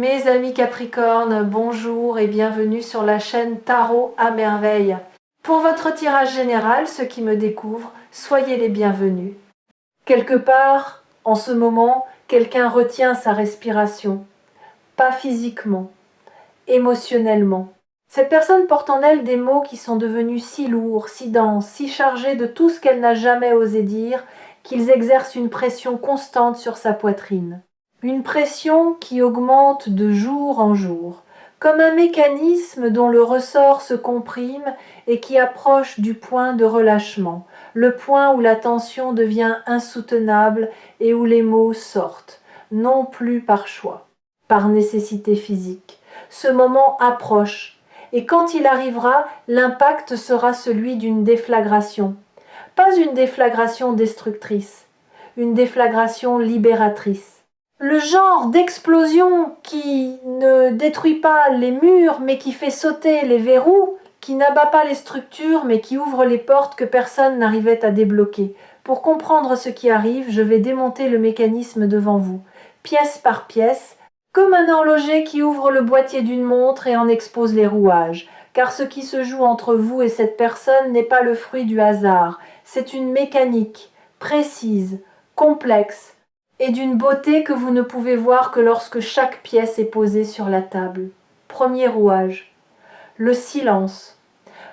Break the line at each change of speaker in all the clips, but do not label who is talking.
Mes amis Capricorne, bonjour et bienvenue sur la chaîne Tarot à merveille. Pour votre tirage général, ceux qui me découvrent, soyez les bienvenus. Quelque part, en ce moment, quelqu'un retient sa respiration. Pas physiquement, émotionnellement. Cette personne porte en elle des mots qui sont devenus si lourds, si denses, si chargés de tout ce qu'elle n'a jamais osé dire, qu'ils exercent une pression constante sur sa poitrine. Une pression qui augmente de jour en jour, comme un mécanisme dont le ressort se comprime et qui approche du point de relâchement, le point où la tension devient insoutenable et où les mots sortent, non plus par choix, par nécessité physique. Ce moment approche, et quand il arrivera, l'impact sera celui d'une déflagration. Pas une déflagration destructrice, une déflagration libératrice. Le genre d'explosion qui ne détruit pas les murs mais qui fait sauter les verrous, qui n'abat pas les structures mais qui ouvre les portes que personne n'arrivait à débloquer. Pour comprendre ce qui arrive, je vais démonter le mécanisme devant vous, pièce par pièce, comme un horloger qui ouvre le boîtier d'une montre et en expose les rouages. Car ce qui se joue entre vous et cette personne n'est pas le fruit du hasard, c'est une mécanique, précise, complexe, et d'une beauté que vous ne pouvez voir que lorsque chaque pièce est posée sur la table. Premier rouage. Le silence.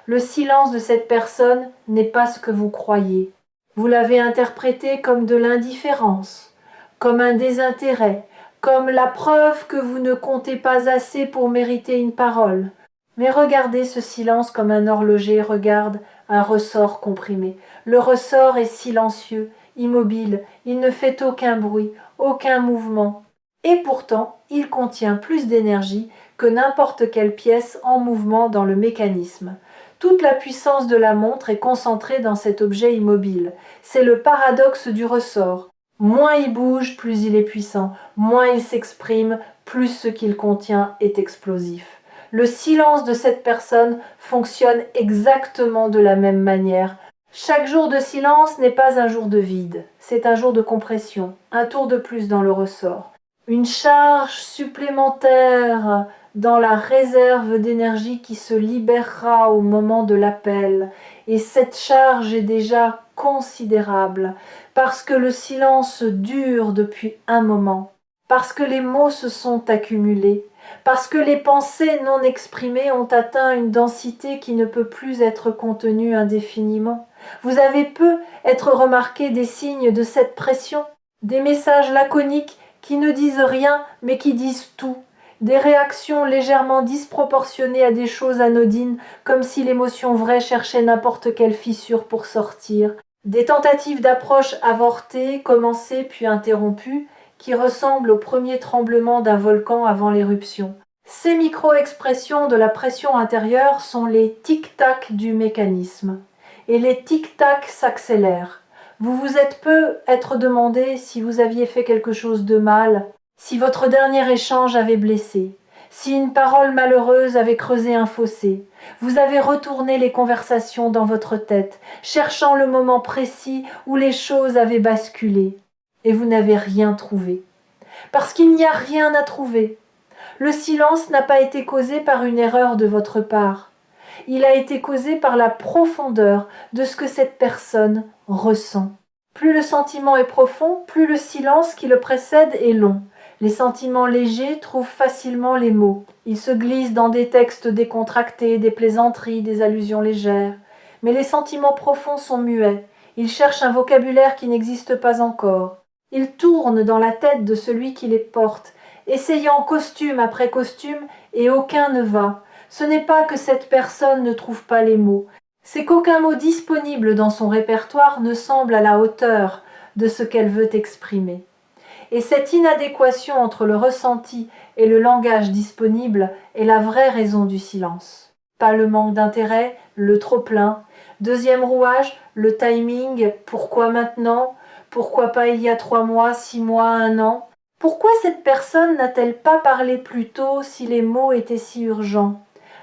Le silence de cette personne n'est pas ce que vous croyez. Vous l'avez interprété comme de l'indifférence, comme un désintérêt, comme la preuve que vous ne comptez pas assez pour mériter une parole. Mais regardez ce silence comme un horloger regarde un ressort comprimé. Le ressort est silencieux, immobile, il ne fait aucun bruit, aucun mouvement. Et pourtant, il contient plus d'énergie que n'importe quelle pièce en mouvement dans le mécanisme. Toute la puissance de la montre est concentrée dans cet objet immobile. C'est le paradoxe du ressort. Moins il bouge, plus il est puissant. Moins il s'exprime, plus ce qu'il contient est explosif. Le silence de cette personne fonctionne exactement de la même manière. Chaque jour de silence n'est pas un jour de vide, c'est un jour de compression, un tour de plus dans le ressort. Une charge supplémentaire dans la réserve d'énergie qui se libérera au moment de l'appel. Et cette charge est déjà considérable, parce que le silence dure depuis un moment, parce que les mots se sont accumulés, parce que les pensées non exprimées ont atteint une densité qui ne peut plus être contenue indéfiniment. Vous avez peu être remarqué des signes de cette pression, des messages laconiques qui ne disent rien mais qui disent tout, des réactions légèrement disproportionnées à des choses anodines comme si l'émotion vraie cherchait n'importe quelle fissure pour sortir, des tentatives d'approche avortées, commencées puis interrompues, qui ressemblent au premier tremblement d'un volcan avant l'éruption. Ces micro-expressions de la pression intérieure sont les tic-tac du mécanisme. Et les tic-tac s'accélèrent. Vous vous êtes peu être demandé si vous aviez fait quelque chose de mal, si votre dernier échange avait blessé, si une parole malheureuse avait creusé un fossé. Vous avez retourné les conversations dans votre tête, cherchant le moment précis où les choses avaient basculé. Et vous n'avez rien trouvé. Parce qu'il n'y a rien à trouver. Le silence n'a pas été causé par une erreur de votre part. Il a été causé par la profondeur de ce que cette personne ressent. Plus le sentiment est profond, plus le silence qui le précède est long. Les sentiments légers trouvent facilement les mots. Ils se glissent dans des textes décontractés, des plaisanteries, des allusions légères. Mais les sentiments profonds sont muets. Ils cherchent un vocabulaire qui n'existe pas encore. Ils tournent dans la tête de celui qui les porte, essayant costume après costume, et aucun ne va. Ce n'est pas que cette personne ne trouve pas les mots, c'est qu'aucun mot disponible dans son répertoire ne semble à la hauteur de ce qu'elle veut exprimer. Et cette inadéquation entre le ressenti et le langage disponible est la vraie raison du silence. Pas le manque d'intérêt, le trop-plein. Deuxième rouage, le timing, pourquoi maintenant ? Pourquoi pas il y a 3 mois, 6 mois, 1 an ? Pourquoi cette personne n'a-t-elle pas parlé plus tôt si les mots étaient si urgents ?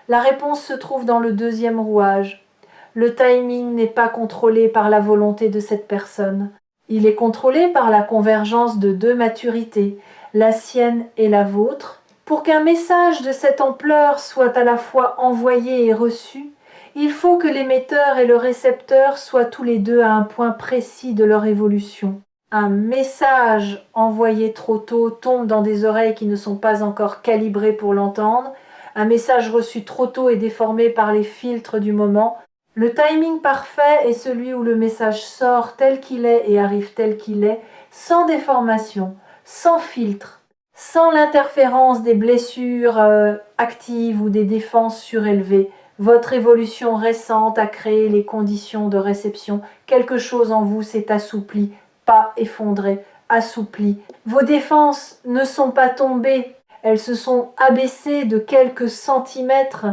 La réponse se trouve dans le deuxième rouage. Le timing n'est pas contrôlé par la volonté de cette personne. Il est contrôlé par la convergence de 2 maturités, la sienne et la vôtre, Pour qu'un message de cette ampleur soit à la fois envoyé et reçu, il faut que l'émetteur et le récepteur soient tous les deux à un point précis de leur évolution. Un message envoyé trop tôt tombe dans des oreilles qui ne sont pas encore calibrées pour l'entendre. Un message reçu trop tôt est déformé par les filtres du moment. Le timing parfait est celui où le message sort tel qu'il est et arrive tel qu'il est, sans déformation, sans filtre, sans l'interférence des blessures actives ou des défenses surélevées. Votre évolution récente a créé les conditions de réception. Quelque chose en vous s'est assoupli, pas effondré, assoupli. Vos défenses ne sont pas tombées, elles se sont abaissées de quelques centimètres,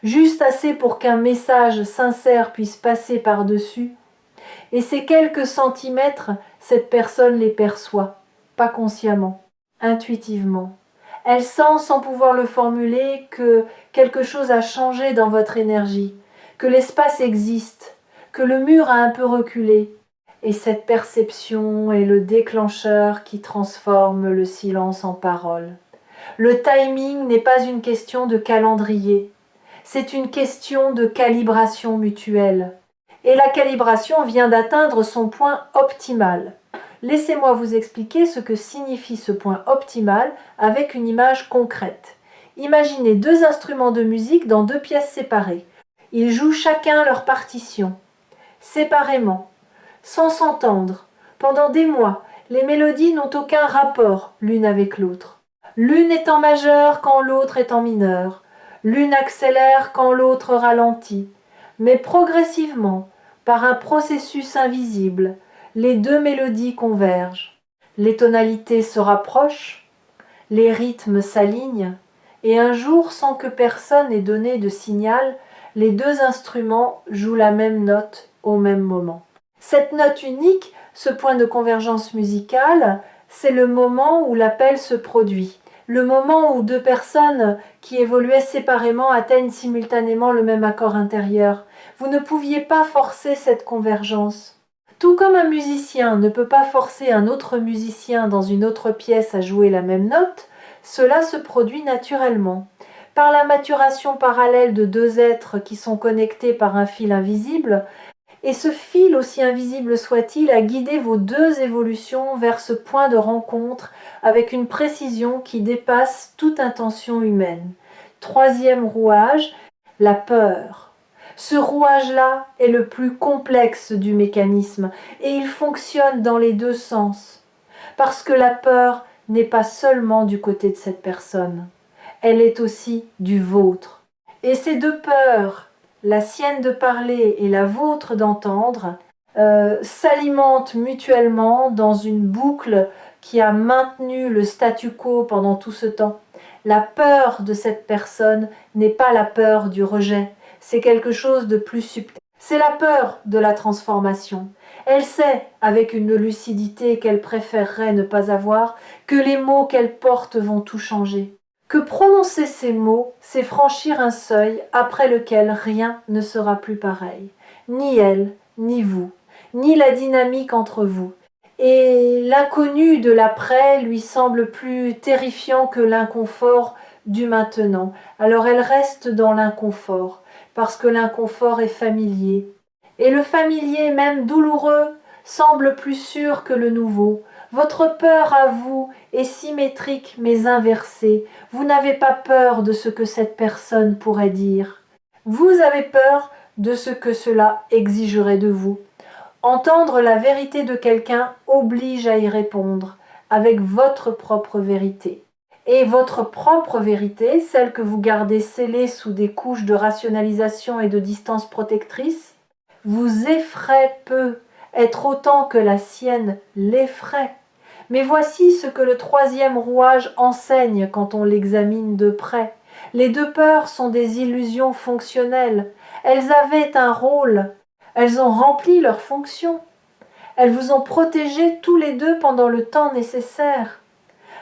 juste assez pour qu'un message sincère puisse passer par-dessus. Et ces quelques centimètres, cette personne les perçoit, pas consciemment, intuitivement. Elle sent, sans pouvoir le formuler, que quelque chose a changé dans votre énergie, que l'espace existe, que le mur a un peu reculé. Et cette perception est le déclencheur qui transforme le silence en parole. Le timing n'est pas une question de calendrier, c'est une question de calibration mutuelle. Et la calibration vient d'atteindre son point optimal. Laissez-moi vous expliquer ce que signifie ce point optimal avec une image concrète. Imaginez deux instruments de musique dans deux pièces séparées. Ils jouent chacun leur partition, séparément, sans s'entendre. Pendant des mois, les mélodies n'ont aucun rapport l'une avec l'autre. L'une est en majeur quand l'autre est en mineur. L'une accélère quand l'autre ralentit. Mais progressivement, par un processus invisible, les deux mélodies convergent. Les tonalités se rapprochent, les rythmes s'alignent, et un jour, sans que personne ait donné de signal, les deux instruments jouent la même note au même moment. Cette note unique, ce point de convergence musicale, c'est le moment où l'appel se produit. Le moment où deux personnes qui évoluaient séparément atteignent simultanément le même accord intérieur. Vous ne pouviez pas forcer cette convergence. Tout comme un musicien ne peut pas forcer un autre musicien dans une autre pièce à jouer la même note, cela se produit naturellement. Par la maturation parallèle de deux êtres qui sont connectés par un fil invisible, et ce fil, aussi invisible soit-il, a guidé vos deux évolutions vers ce point de rencontre avec une précision qui dépasse toute intention humaine. Troisième rouage, la peur. Ce rouage-là est le plus complexe du mécanisme et il fonctionne dans les deux sens. Parce que la peur n'est pas seulement du côté de cette personne, elle est aussi du vôtre. Et ces deux peurs, la sienne de parler et la vôtre d'entendre, s'alimentent mutuellement dans une boucle qui a maintenu le statu quo pendant tout ce temps. La peur de cette personne n'est pas la peur du rejet, c'est quelque chose de plus subtil. C'est la peur de la transformation. Elle sait, avec une lucidité qu'elle préférerait ne pas avoir, que les mots qu'elle porte vont tout changer. Que prononcer ces mots, c'est franchir un seuil après lequel rien ne sera plus pareil. Ni elle, ni vous, ni la dynamique entre vous. Et l'inconnu de l'après lui semble plus terrifiant que l'inconfort du maintenant. Alors elle reste dans l'inconfort, parce que l'inconfort est familier. Et le familier, même douloureux, semble plus sûr que le nouveau. Votre peur à vous est symétrique mais inversée. Vous n'avez pas peur de ce que cette personne pourrait dire. Vous avez peur de ce que cela exigerait de vous. Entendre la vérité de quelqu'un oblige à y répondre avec votre propre vérité. Et votre propre vérité, celle que vous gardez scellée sous des couches de rationalisation et de distance protectrice, vous effraie peu, être autant que la sienne l'effraie. Mais voici ce que le troisième rouage enseigne quand on l'examine de près. Les deux peurs sont des illusions fonctionnelles. Elles avaient un rôle. Elles ont rempli leur fonction. Elles vous ont protégés tous les deux pendant le temps nécessaire.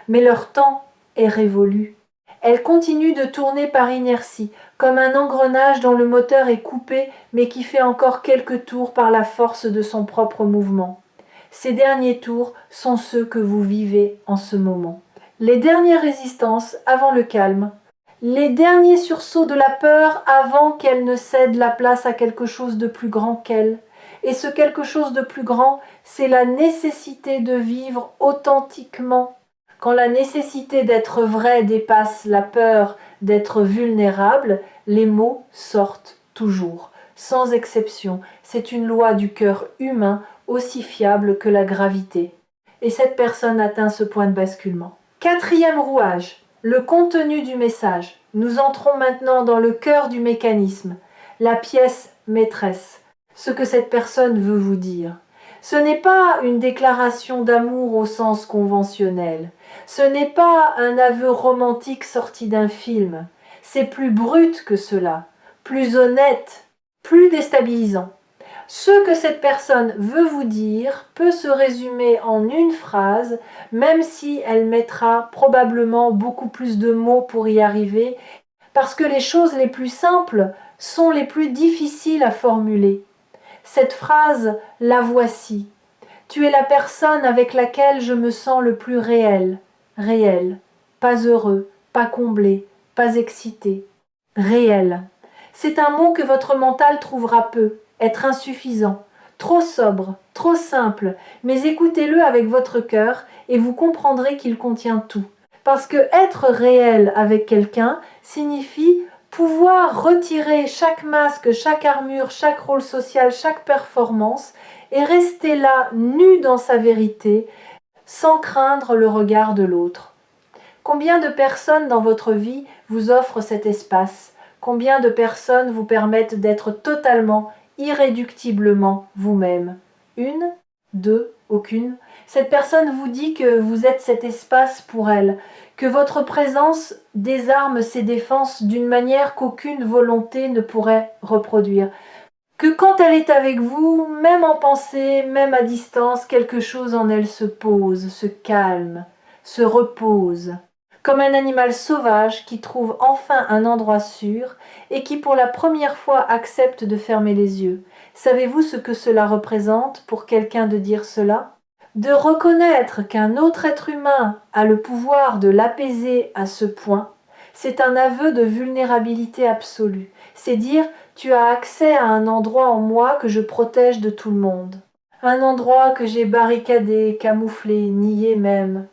Mais leur temps est révolu. Elles continuent de tourner par inertie, comme un engrenage dont le moteur est coupé mais qui fait encore quelques tours par la force de son propre mouvement. Ces derniers tours sont ceux que vous vivez en ce moment. les dernières résistances avant le calme, les derniers sursauts de la peur avant qu'elle ne cède la place à quelque chose de plus grand qu'elle. Et ce quelque chose de plus grand, c'est la nécessité de vivre authentiquement. Quand la nécessité d'être vrai dépasse la peur d'être vulnérable, les mots sortent toujours, sans exception. C'est une loi du cœur humain aussi fiable que la gravité. Et cette personne atteint ce point de basculement. Quatrième rouage, le contenu du message. Nous entrons maintenant dans le cœur du mécanisme, la pièce maîtresse, ce que cette personne veut vous dire. Ce n'est pas une déclaration d'amour au sens conventionnel. Ce n'est pas un aveu romantique sorti d'un film. C'est plus brut que cela, plus honnête, plus déstabilisant. Ce que cette personne veut vous dire peut se résumer en une phrase, même si elle mettra probablement beaucoup plus de mots pour y arriver, parce que les choses les plus simples sont les plus difficiles à formuler. Cette phrase, la voici. Tu es la personne avec laquelle je me sens le plus réel. Réel. Pas heureux, pas comblé, pas excité. Réel. C'est un mot que votre mental trouvera peu, être insuffisant, trop sobre, trop simple, mais écoutez-le avec votre cœur et vous comprendrez qu'il contient tout. Parce que être réel avec quelqu'un signifie pouvoir retirer chaque masque, chaque armure, chaque rôle social, chaque performance et rester là, nu dans sa vérité, sans craindre le regard de l'autre. Combien de personnes dans votre vie vous offrent cet espace ? Combien de personnes vous permettent d'être totalement, irréductiblement vous-même ? Une ? Deux ? Aucune ? Cette personne vous dit que vous êtes cet espace pour elle, que votre présence désarme ses défenses d'une manière qu'aucune volonté ne pourrait reproduire. Que quand elle est avec vous, même en pensée, même à distance, quelque chose en elle se pose, se calme, se repose. Comme un animal sauvage qui trouve enfin un endroit sûr et qui pour la première fois accepte de fermer les yeux. Savez-vous ce que cela représente pour quelqu'un de dire cela ? De reconnaître qu'un autre être humain a le pouvoir de l'apaiser à ce point, c'est un aveu de vulnérabilité absolue. C'est dire « tu as accès à un endroit en moi que je protège de tout le monde. Un endroit que j'ai barricadé, camouflé, nié même.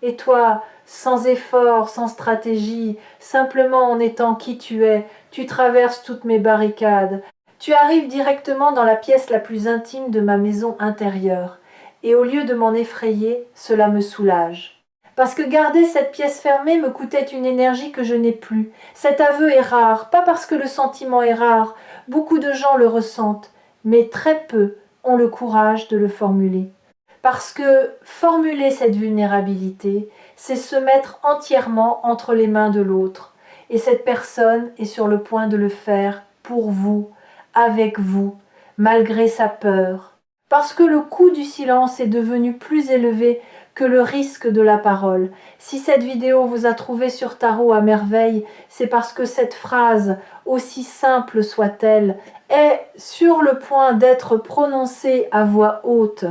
Et toi, sans effort, sans stratégie, simplement en étant qui tu es, tu traverses toutes mes barricades. Tu arrives directement dans la pièce la plus intime de ma maison intérieure. Et au lieu de m'en effrayer, cela me soulage. Parce que garder cette pièce fermée me coûtait une énergie que je n'ai plus. Cet aveu est rare, pas parce que le sentiment est rare. Beaucoup de gens le ressentent, mais très peu ont le courage de le formuler. Parce que formuler cette vulnérabilité, c'est se mettre entièrement entre les mains de l'autre. Et cette personne est sur le point de le faire pour vous, avec vous, malgré sa peur. Parce que le coût du silence est devenu plus élevé que le risque de la parole. Si cette vidéo vous a trouvé sur Tarot à merveille, c'est parce que cette phrase, aussi simple soit-elle, est sur le point d'être prononcée à voix haute.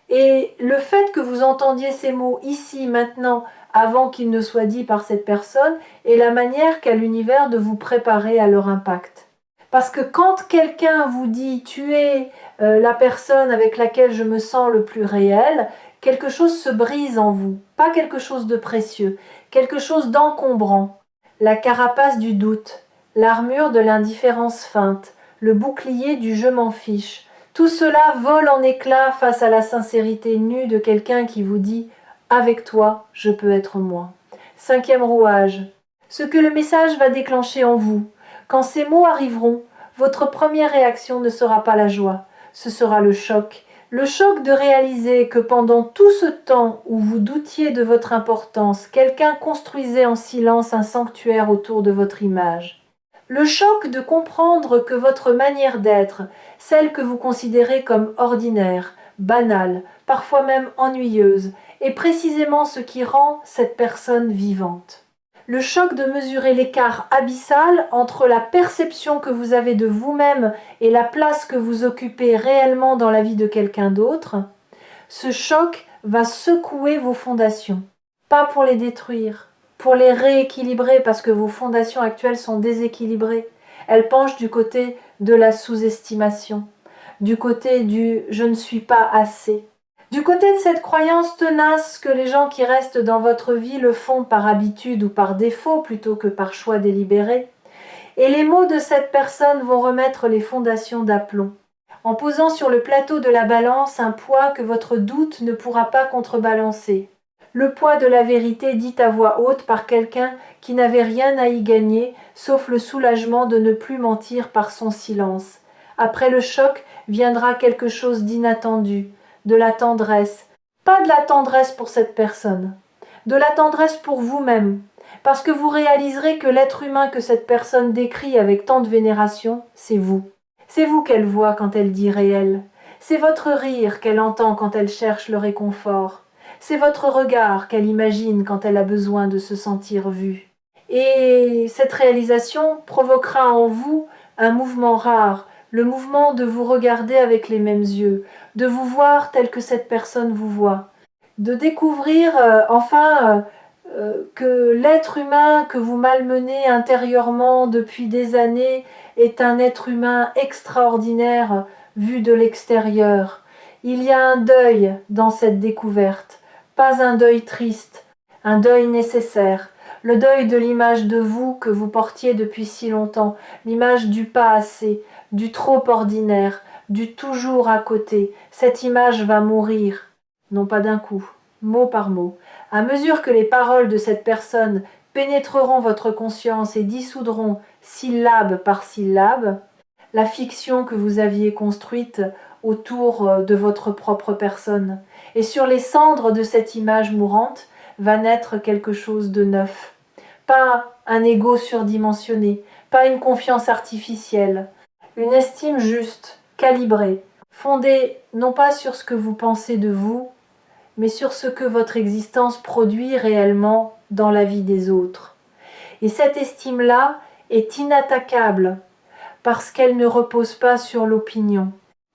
Et le fait que vous entendiez ces mots ici, maintenant, avant qu'ils ne soient dits par cette personne, est la manière qu'a l'univers de vous préparer à leur impact. Parce que quand quelqu'un vous dit « tu es la personne avec laquelle je me sens le plus réel », quelque chose se brise en vous, pas quelque chose de précieux, quelque chose d'encombrant. La carapace du doute, l'armure de l'indifférence feinte, le bouclier du « je m'en fiche », tout cela vole en éclats face à la sincérité nue de quelqu'un qui vous dit « avec toi, je peux être moi ». Cinquième rouage, ce que le message va déclencher en vous. Quand ces mots arriveront, votre première réaction ne sera pas la joie, ce sera le choc. Le choc de réaliser que pendant tout ce temps où vous doutiez de votre importance, quelqu'un construisait en silence un sanctuaire autour de votre image. Le choc de comprendre que votre manière d'être, celle que vous considérez comme ordinaire, banale, parfois même ennuyeuse, est précisément ce qui rend cette personne vivante. Le choc de mesurer l'écart abyssal entre la perception que vous avez de vous-même et la place que vous occupez réellement dans la vie de quelqu'un d'autre, ce choc va secouer vos fondations. pas pour les détruire, pour les rééquilibrer parce que vos fondations actuelles sont déséquilibrées. Elles penchent du côté de la sous-estimation, du côté du « je ne suis pas assez », du côté de cette croyance tenace que les gens qui restent dans votre vie le font par habitude ou par défaut plutôt que par choix délibéré. Et les mots de cette personne vont remettre les fondations d'aplomb, en posant sur le plateau de la balance un poids que votre doute ne pourra pas contrebalancer. Le poids de la vérité dit à voix haute par quelqu'un qui n'avait rien à y gagner, sauf le soulagement de ne plus mentir par son silence. Après le choc viendra quelque chose d'inattendu, de la tendresse. Pas de la tendresse pour cette personne, de la tendresse pour vous-même, parce que vous réaliserez que l'être humain que cette personne décrit avec tant de vénération, c'est vous. C'est vous qu'elle voit quand elle dit réel. C'est votre rire qu'elle entend quand elle cherche le réconfort. C'est votre regard qu'elle imagine quand elle a besoin de se sentir vue. Et cette réalisation provoquera en vous un mouvement rare, le mouvement de vous regarder avec les mêmes yeux, de vous voir tel que cette personne vous voit, de découvrir que l'être humain que vous malmenez intérieurement depuis des années est un être humain extraordinaire vu de l'extérieur. Il y a un deuil dans cette découverte, pas un deuil triste, un deuil nécessaire, le deuil de l'image de vous que vous portiez depuis si longtemps, l'image du pas assez, du trop ordinaire, du toujours à côté. Cette image va mourir, non pas d'un coup, mot par mot. À mesure que les paroles de cette personne pénétreront votre conscience et dissoudront syllabe par syllabe la fiction que vous aviez construite autour de votre propre personne. Et sur les cendres de cette image mourante va naître quelque chose de neuf. Pas un ego surdimensionné, pas une confiance artificielle, une estime juste, calibrée, fondée non pas sur ce que vous pensez de vous, mais sur ce que votre existence produit réellement dans la vie des autres. Et cette estime-là est inattaquable parce qu'elle ne repose pas sur l'opinion,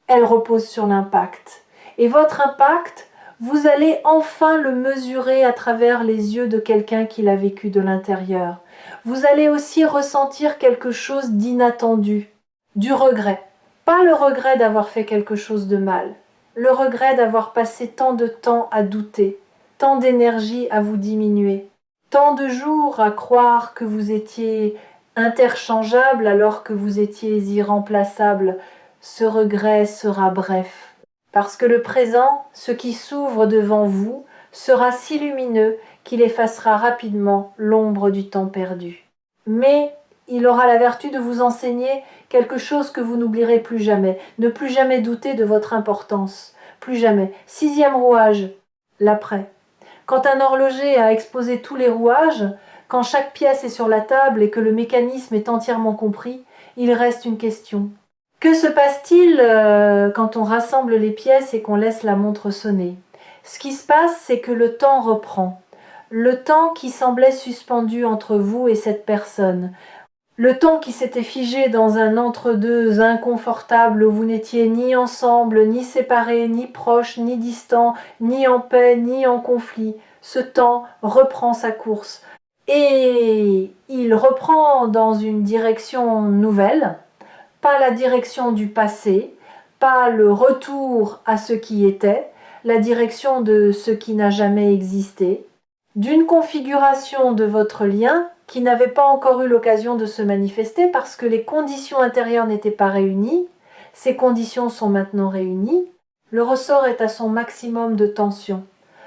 elle repose sur l'impact. Et votre impact, vous allez enfin le mesurer à travers les yeux de quelqu'un qui l'a vécu de l'intérieur. Vous allez aussi ressentir quelque chose d'inattendu, du regret. Pas le regret d'avoir fait quelque chose de mal, le regret d'avoir passé tant de temps à douter, tant d'énergie à vous diminuer, tant de jours à croire que vous étiez interchangeable alors que vous étiez irremplaçable. Ce regret sera bref, parce que le présent, ce qui s'ouvre devant vous, sera si lumineux qu'il effacera rapidement l'ombre du temps perdu. Mais il aura la vertu de vous enseigner quelque chose que vous n'oublierez plus jamais, ne plus jamais douter de votre importance, plus jamais. 6e rouage, l'après. Quand un horloger a exposé tous les rouages, quand chaque pièce est sur la table et que le mécanisme est entièrement compris, il reste une question. Que se passe-t-il quand on rassemble les pièces et qu'on laisse la montre sonner? Ce qui se passe, c'est que le temps reprend. Le temps qui semblait suspendu entre vous et cette personne. Le temps qui s'était figé dans un entre-deux inconfortable où vous n'étiez ni ensemble, ni séparés, ni proches, ni distants, ni en paix, ni en conflit. Ce temps reprend sa course. Et il reprend dans une direction nouvelle, pas la direction du passé, pas le retour à ce qui était, la direction de ce qui n'a jamais existé, d'une configuration de votre lien qui n'avait pas encore eu l'occasion de se manifester parce que les conditions intérieures n'étaient pas réunies. Ces conditions sont maintenant réunies. Le ressort est à son maximum de tension.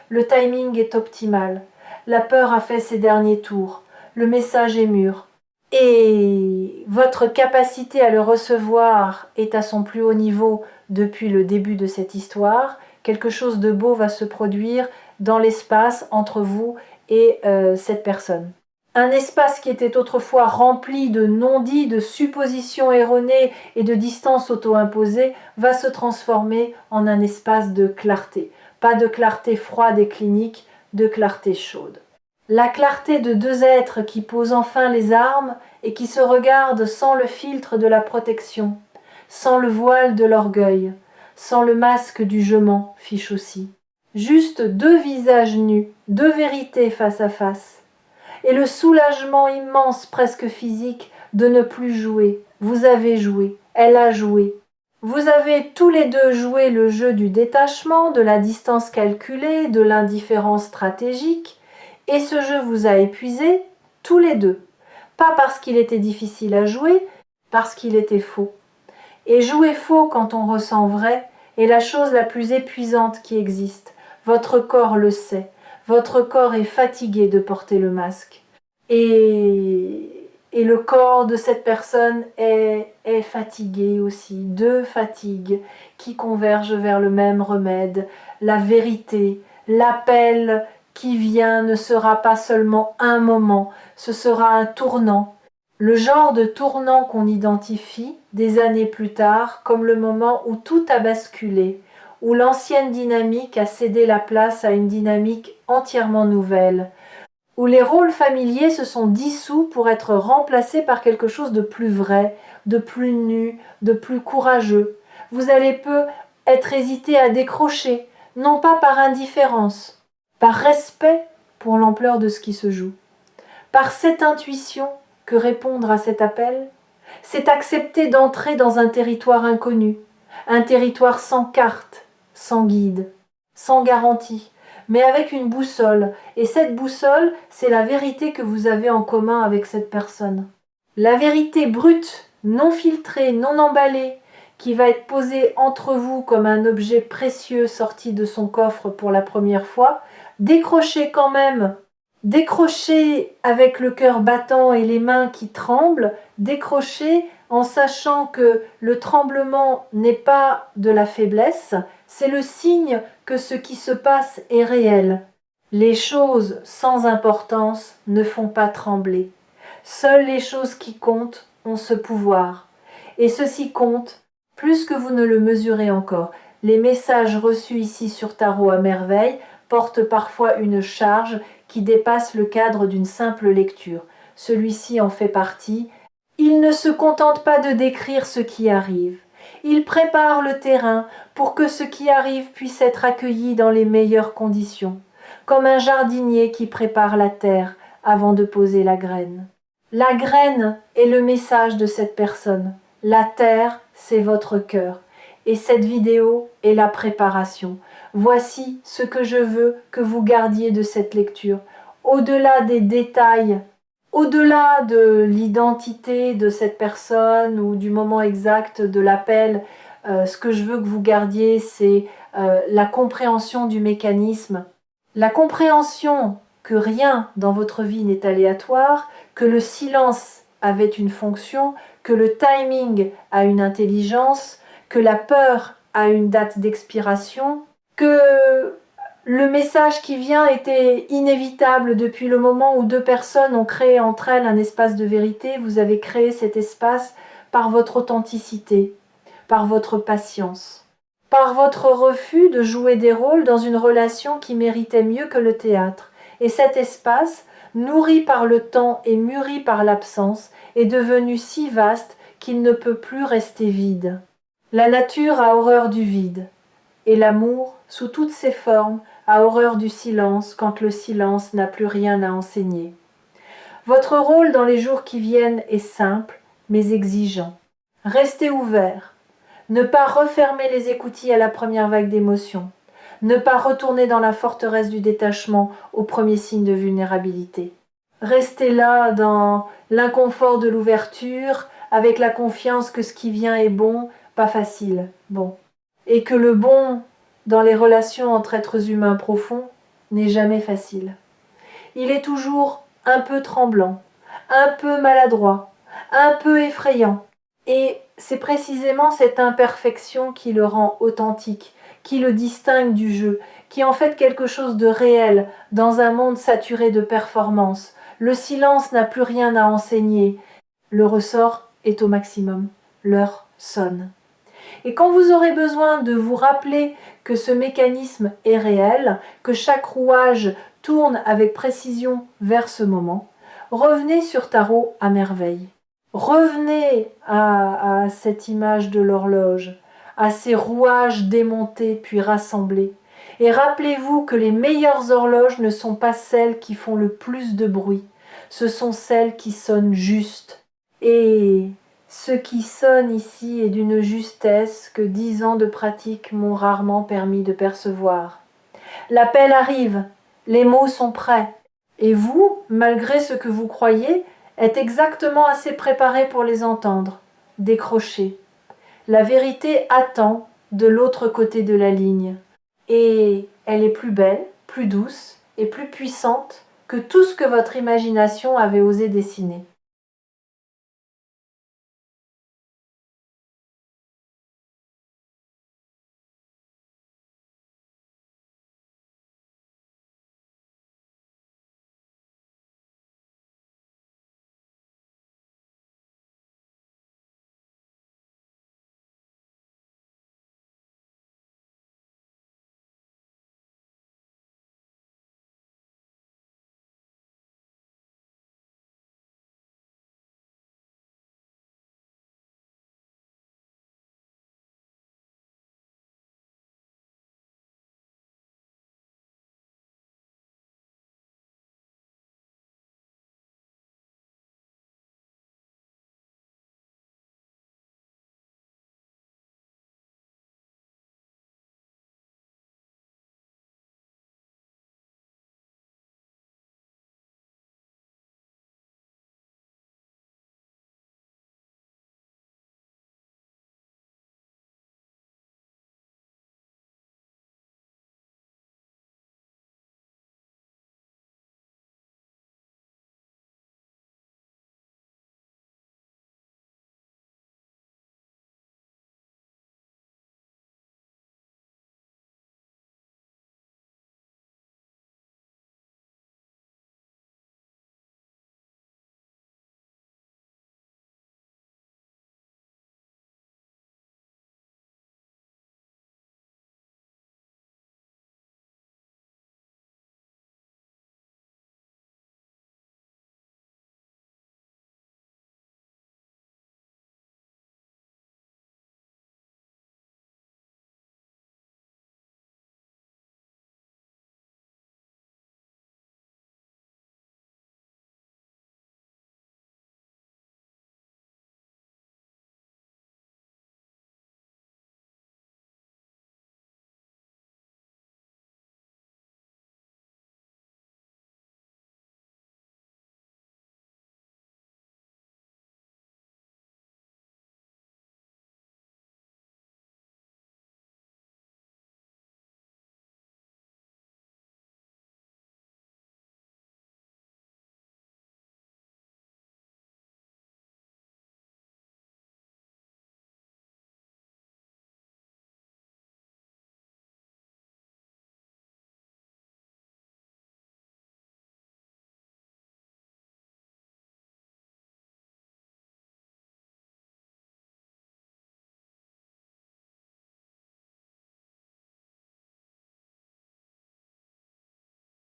Le timing est optimal. La peur a fait ses derniers tours. Le message est mûr. Et votre capacité à le recevoir est à son plus haut niveau depuis le début de cette histoire. Quelque chose de beau va se produire dans l'espace entre vous et cette personne. Un espace qui était autrefois rempli de non-dits, de suppositions erronées et de distances auto-imposées va se transformer en un espace de clarté. Pas de clarté froide et clinique, de clarté chaude. La clarté de deux êtres qui posent enfin les armes et qui se regardent sans le filtre de la protection, sans le voile de l'orgueil, sans le masque du je m'en fiche aussi. juste deux visages nus, deux vérités face à face. Et le soulagement immense, presque physique, de ne plus jouer. Vous avez joué, elle a joué. Vous avez tous les deux joué le jeu du détachement, de la distance calculée, de l'indifférence stratégique, et ce jeu vous a épuisé, tous les deux. Pas parce qu'il était difficile à jouer, parce qu'il était faux. Et jouer faux quand on ressent vrai est la chose la plus épuisante qui existe. Votre corps le sait. Votre corps est fatigué de porter le masque. Et le corps de cette personne est fatigué aussi. Deux fatigues qui convergent vers le même remède. La vérité, l'appel qui vient ne sera pas seulement un moment, ce sera un tournant. Le genre de tournant qu'on identifie des années plus tard comme le moment où tout a basculé, où l'ancienne dynamique a cédé la place à une dynamique entièrement nouvelle, où les rôles familiers se sont dissous pour être remplacés par quelque chose de plus vrai, de plus nu, de plus courageux. Vous allez peu être hésité à décrocher, non pas par indifférence, par respect pour l'ampleur de ce qui se joue, par cette intuition que répondre à cet appel, c'est accepter d'entrer dans un territoire inconnu, un territoire sans carte, sans guide, sans garantie, mais avec une boussole. Et cette boussole, c'est la vérité que vous avez en commun avec cette personne. La vérité brute, non filtrée, non emballée, qui va être posée entre vous comme un objet précieux sorti de son coffre pour la première fois, décrochez quand même. Décrocher avec le cœur battant et les mains qui tremblent, décrocher en sachant que le tremblement n'est pas de la faiblesse, c'est le signe que ce qui se passe est réel. Les choses sans importance ne font pas trembler. Seules les choses qui comptent ont ce pouvoir. Et ceci compte plus que vous ne le mesurez encore. Les messages reçus ici sur Tarot à merveille portent parfois une charge qui dépasse le cadre d'une simple lecture. Celui-ci en fait partie. Il ne se contente pas de décrire ce qui arrive. Il prépare le terrain pour que ce qui arrive puisse être accueilli dans les meilleures conditions, comme un jardinier qui prépare la terre avant de poser la graine. La graine est le message de cette personne. La terre, c'est votre cœur. Et cette vidéo est la préparation. Voici ce que je veux que vous gardiez de cette lecture. Au-delà des détails, au-delà de l'identité de cette personne ou du moment exact de l'appel, ce que je veux que vous gardiez, c'est la compréhension du mécanisme. La compréhension que rien dans votre vie n'est aléatoire, que le silence avait une fonction, que le timing a une intelligence, que la peur a une date d'expiration, que le message qui vient était inévitable depuis le moment où deux personnes ont créé entre elles un espace de vérité. Vous avez créé cet espace par votre authenticité, par votre patience, par votre refus de jouer des rôles dans une relation qui méritait mieux que le théâtre. Et cet espace, nourri par le temps et mûri par l'absence, est devenu si vaste qu'il ne peut plus rester vide. La nature a horreur du vide, et l'amour, sous toutes ses formes, a horreur du silence quand le silence n'a plus rien à enseigner. Votre rôle dans les jours qui viennent est simple, mais exigeant. Restez ouvert. Ne pas refermer les écoutilles à la première vague d'émotions. Ne pas retourner dans la forteresse du détachement au premier signe de vulnérabilité. Restez là dans l'inconfort de l'ouverture, avec la confiance que ce qui vient est bon, pas facile, bon. Et que le bon dans les relations entre êtres humains profonds n'est jamais facile. Il est toujours un peu tremblant, un peu maladroit, un peu effrayant. Et c'est précisément cette imperfection qui le rend authentique, qui le distingue du jeu, qui en fait quelque chose de réel dans un monde saturé de performance. Le silence n'a plus rien à enseigner. Le ressort est au maximum. L'heure sonne. Et quand vous aurez besoin de vous rappeler que ce mécanisme est réel, que chaque rouage tourne avec précision vers ce moment, revenez sur Tarot à merveille. Revenez à cette image de l'horloge, à ces rouages démontés puis rassemblés, Et rappelez-vous que les meilleures horloges ne sont pas celles qui font le plus de bruit, ce sont celles qui sonnent juste. Et ce qui sonne ici est d'une justesse que 10 ans de pratique m'ont rarement permis de percevoir. L'appel arrive, les mots sont prêts, et vous, malgré ce que vous croyez, êtes exactement assez préparé pour les entendre. Décrochez. La vérité attend de l'autre côté de la ligne. Et elle est plus belle, plus douce et plus puissante que tout ce que votre imagination avait osé dessiner.